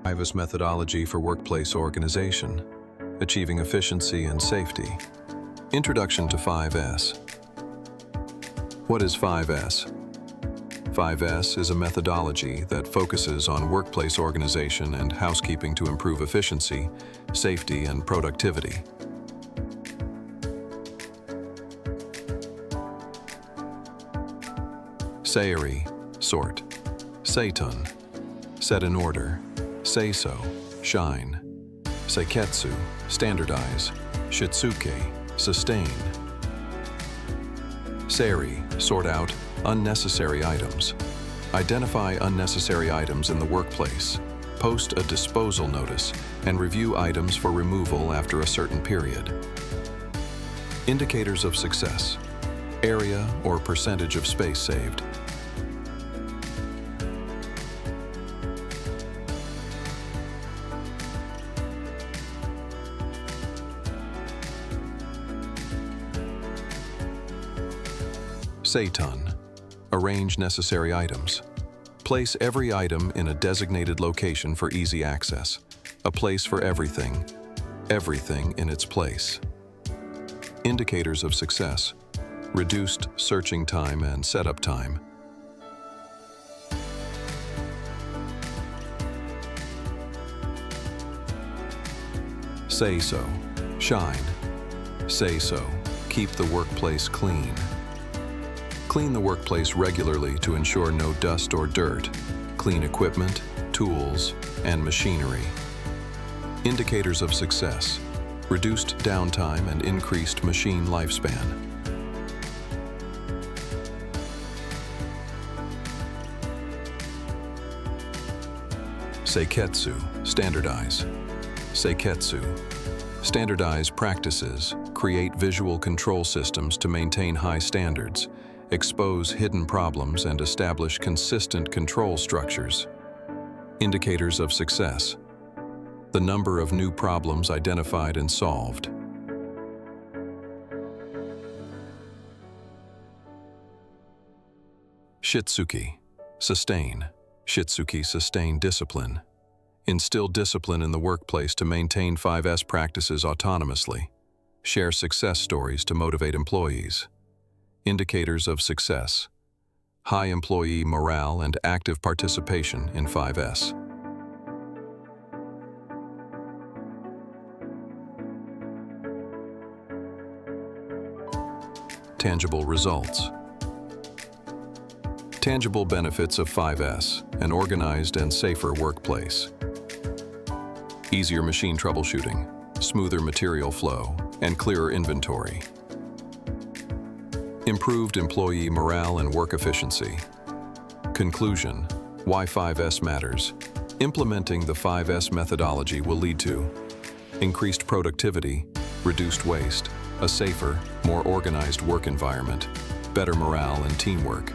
5S methodology for workplace organization, achieving efficiency and safety. Introduction to 5S. What is 5S? 5S is a methodology that focuses on workplace organization and housekeeping to improve efficiency, safety, and productivity. Seiri, sort. Seiton, set in order. Seiso, shine. Seiketsu, standardize. Shitsuke, sustain. Seiri, sort out unnecessary items. Identify unnecessary items in the workplace. Post a disposal notice and review items for removal after a certain period. Indicators of success. Area or percentage of space saved. Seiton, arrange necessary items. Place every item in a designated location for easy access. A place for everything. Everything in its place. Indicators of success. Reduced searching time and setup time. Seiso, shine. Seiso, keep the workplace clean. Clean the workplace regularly to ensure no dust or dirt. Clean equipment, tools, and machinery. Indicators of success. Reduced downtime and increased machine lifespan. Seiketsu, standardize. Seiketsu, standardize practices, create visual control systems to maintain high standards, expose hidden problems, and establish consistent control structures. Indicators of success. The number of new problems identified and solved. Shitsuke, sustain. Shitsuke, sustain discipline. Instill discipline in the workplace to maintain 5S practices autonomously. Share success stories to motivate employees. Indicators of success. High employee morale and active participation in 5S. Tangible results. Tangible benefits of 5S, an organized and safer workplace. Easier machine troubleshooting, smoother material flow, and clearer inventory. Improved employee morale and work efficiency. Conclusion: why 5S matters. Implementing the 5S methodology will lead to increased productivity, reduced waste, a safer, more organized work environment, better morale and teamwork,